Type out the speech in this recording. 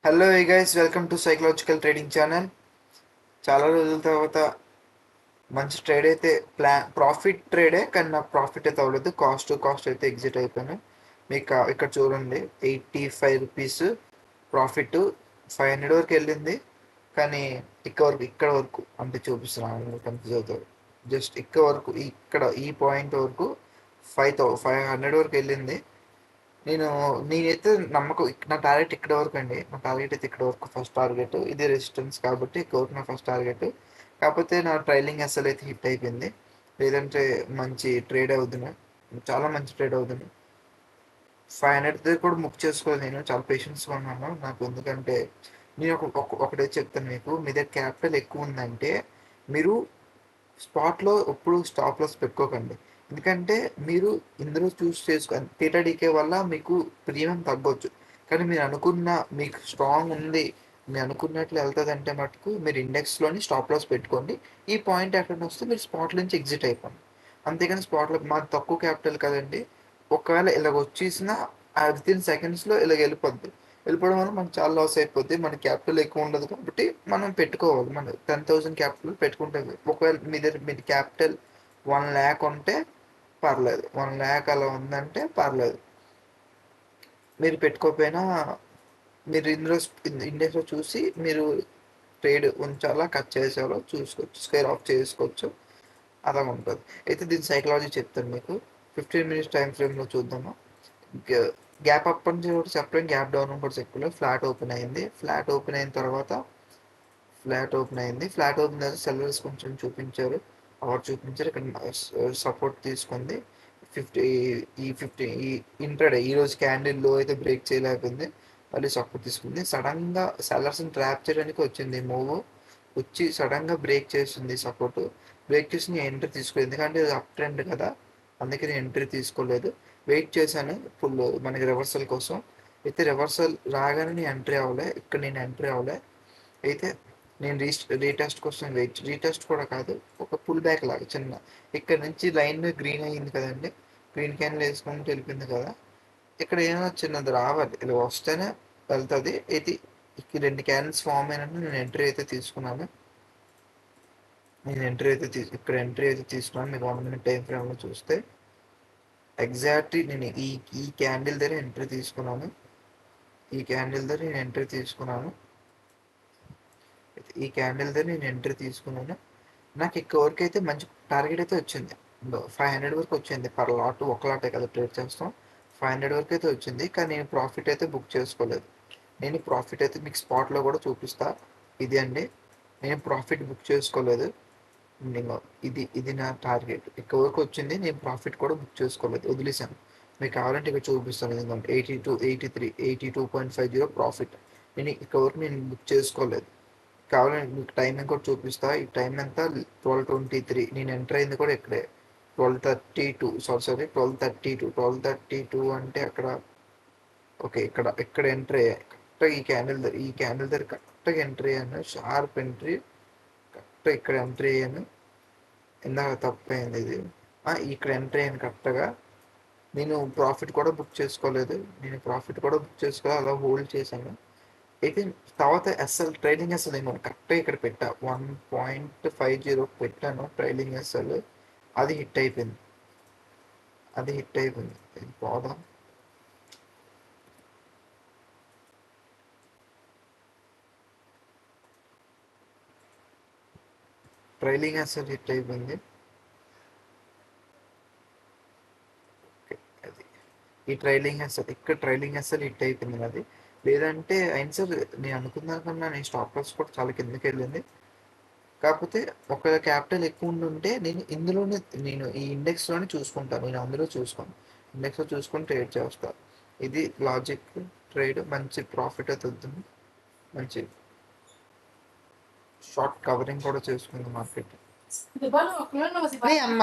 Hello guys, welcome to psychological trading channel. చాలా రోజుల తర్వాత మంచి ట్రేడ్ అయితే ప్రాఫిట్ ట్రేడే, కానీ నాకు ప్రాఫిట్ అయితే అవ్వలేదు. కాస్ట్ అయితే ఎగ్జిట్ అయిపోయాను. మీకు ఇక్కడ చూడండి, 85 రూపీస్ ప్రాఫిట్, 500 వరకు వెళ్ళింది. కానీ ఇక్కడ వరకు అంటే చూపిస్తున్నాను, కన్ఫ్యూజ్ అవుతారు. జస్ట్ ఇక్కడ వరకు, ఈ పాయింట్ వరకు 500 వరకు వెళ్ళింది. నేనైతే నమ్మకం, నా టార్గెట్ ఇక్కడ వరకు అండి. నా టార్గెట్ అయితే ఇక్కడ వరకు, ఫస్ట్ టార్గెట్ ఇది రెసిస్టెన్స్ కాబట్టి ఇక్కడ వరకు నా ఫస్ట్ టార్గెట్. కాకపోతే నా ట్రైలింగ్ అసలు అయితే హిట్ అయిపోయింది. లేదంటే మంచి ట్రేడ్ అవుతుంది, చాలా మంచి ట్రేడ్ అవుతుంది. 500 దగ్గర కూడా బుక్ చేసుకోవాలి. నేను చాలా పేషెన్స్గా ఉన్నాను. నాకు ఎందుకంటే నేను ఒకటే చెప్తాను మీకు, మీ దగ్గర క్యాపిటల్ ఎక్కువ ఉందంటే మీరు స్పాట్లో ఎప్పుడు స్టాప్ లాస్ పెట్టుకోకండి. ఎందుకంటే మీరు ఇందులో చూస్ టీటాడీకే వల్ల మీకు ప్రీమియం తగ్గొచ్చు. కానీ మీకు స్ట్రాంగ్ ఉంది, మీరు అనుకున్నట్లు వెళ్తుంది అంటే మటుకు మీరు ఇండెక్స్లోని స్టాప్ లాస్ పెట్టుకోండి. ఈ పాయింట్ ఎక్కడ వస్తే మీరు స్పాట్ నుంచి ఎగ్జిట్ అయిపోండి. అంతేగాని స్పాట్లో మాది తక్కువ క్యాపిటల్ కదండి. ఒకవేళ ఇలాగ వచ్చేసినా విత్ ఇన్ సెకండ్స్లో ఇలాగ వెళ్ళిపోవడం వల్ల మనకు చాలా లాస్ అయిపోద్ది. మన క్యాపిటల్ ఎక్కువ ఉండదు కాబట్టి మనం పెట్టుకోవాలి. మనం 10,000 క్యాపిటల్ పెట్టుకుంటే, ఒకవేళ మీది క్యాపిటల్ 1 lakh ఉంటే పర్లేదు, 1 lakh అలా ఉందంటే పర్లేదు. మీరు పెట్టుకోకపోయినా మీరు ఇండెక్స్లో చూసి మీరు ట్రేడ్ ఉంచాలా కట్ చేసేలా చూసుకోవచ్చు, స్క్వేర్ ఆఫ్ చేసుకోవచ్చు. అలా ఉంటుంది. అయితే దీని సైకాలజీ చెప్తాను మీకు. 15 minutes టైం ఫ్రేమ్లో చూద్దాము. గ్యాప్ అప్ అని చెప్పలేం, గ్యాప్ డౌన్ అని కూడా చెప్పలేం. ఫ్లాట్ ఓపెన్ అయింది. ఫ్లాట్ ఓపెన్ అయిన తర్వాత సెల్లర్స్ కొంచెం చూపించారు, ఇక్కడ సపోర్ట్ తీసుకుంది. 50 ఈ ఇంట్రాడే ఈరోజు క్యాండిల్ లో అయితే బ్రేక్ చేయలేకపోయింది, మళ్ళీ సపోర్ట్ తీసుకుంది. సడన్గా సెల్లర్స్ని ట్రాప్ చేయడానికి వచ్చింది మూవ్, వచ్చి సడన్గా బ్రేక్ చేస్తుంది. సపోర్ట్ బ్రేక్ చేసి నేను ఎంట్రీ తీసుకోలేదు, ఎందుకంటే ఇది అప్ ట్రెండ్ కదా, అందుకే నేను ఎంట్రీ తీసుకోలేదు. వెయిట్ చేశాను ఫుల్ మనకి రివర్సల్ కోసం. అయితే రివర్సల్ రాగానే నేను ఎంట్రీ అవ్వలే. అయితే నేను రీటెస్ట్ కోసం రీటెస్ట్ కూడా కాదు, ఒక పుల్ బ్యాక్ లాగా చిన్న, ఇక్కడ నుంచి లైన్ గ్రీన్ అయ్యింది కదండి, గ్రీన్ క్యాన్లు వేసుకుంటూ వెళ్ళిపోయింది కదా. ఇక్కడ ఏమైనా చిన్నది రావాలి, ఇలా వస్తేనే వెళ్తుంది. ఇది ఇక్కడ 2 క్యాన్స్ ఫామ్ అయినట్టు నేను ఎంట్రీ అయితే తీసుకున్నాను. ఇక్కడ ఎంట్రీ అయితే తీసుకున్నాను. మీకు 1 minute టైం ఫ్రేమ్లో చూస్తే ఎగ్జాక్ట్లీ నేను ఈ క్యాండిల్ దగ్గర ఎంట్రీ తీసుకున్నాను. ఈ క్యాండిల్ దగ్గర నేను ఎంట్రీ తీసుకున్నాను. నాకు ఇక్కడ వరకు అయితే మంచి టార్గెట్ అయితే వచ్చింది. 500 వరకు వచ్చింది పర్ లాట్. ఒక లాటే కదా ట్రేడ్ చేస్తాం. 500 వరకు అయితే వచ్చింది, కానీ నేను ప్రాఫిట్ అయితే బుక్ చేసుకోలేదు. నేను ప్రాఫిట్ అయితే మీకు స్పాట్లో కూడా చూపిస్తా. ఇది అండి, నేను ప్రాఫిట్ బుక్ చేసుకోలేదు. నేను ఇది నా టార్గెట్ ఇక్కడ వరకు వచ్చింది, నేను ప్రాఫిట్ కూడా బుక్ చేసుకోలేదు, వదిలేసాను. మీకు కావాలంటే ఇక్కడ చూపిస్తాను. ఎందుకంటే 82.50 ప్రాఫిట్. ఇక్కడ వరకు నేను బుక్ చేసుకోలేదు. కావాలంటే మీకు టైమింగ్ కూడా చూపిస్తా. ఈ టైం ఎంత, 12:23. నేను ఎంటర్ అయింది కూడా ఇక్కడే, 12:32. ట్వెల్వ్ థర్టీ టూ అంటే అక్కడ ఓకే, ఇక్కడ ఎంట్రీ అయ్యాయి కరెక్ట్గా. ఈ క్యాండిల్ దగ్గర కరెక్ట్గా ఎంట్రీ అయ్యాను, షార్ప్ ఎంట్రీ. కరెక్ట్గా ఇక్కడ ఎంట్రీ అయ్యాను. ఇందాక తప్పైంది ఇది. ఇక్కడ ఎంట్రీ అయ్యాను కరెక్ట్గా. నేను ప్రాఫిట్ కూడా బుక్ చేసుకోలేదు. అలా హోల్డ్ చేశాను. అయితే తర్వాత ట్రైలింగ్ నేను కరెక్ట్గా ఇక్కడ పెట్టా, 1.50 పెట్టాను ట్రైలింగ్ అది హిట్ అయిపోయింది. ఇది పోదా, ట్రైలింగ్ హిట్ అయిపోయింది. అది ఈ ట్రైలింగ్ హిట్ అయిపోయింది అది. లేదంటే అయిన సార్ నేను అనుకున్నాను కన్నా నేను స్టాప్ లాస్ కూడా చాలా కిందకి వెళ్ళింది. కాకపోతే ఒకవేళ క్యాపిటల్ ఎక్కువ ఉంటే నేను ఈ ఇండెక్స్లోనే చూసుకుంటాను. నేను అందులో ఇండెక్స్లో చూసుకొని ట్రేడ్ చేస్తాను. ఇది లాజిక్ ట్రేడ్. మంచి ప్రాఫిట్ అయితే వస్తుంది, మంచి షార్ట్ కవరింగ్ కూడా చేసుకుంది మార్కెట్. అమ్మ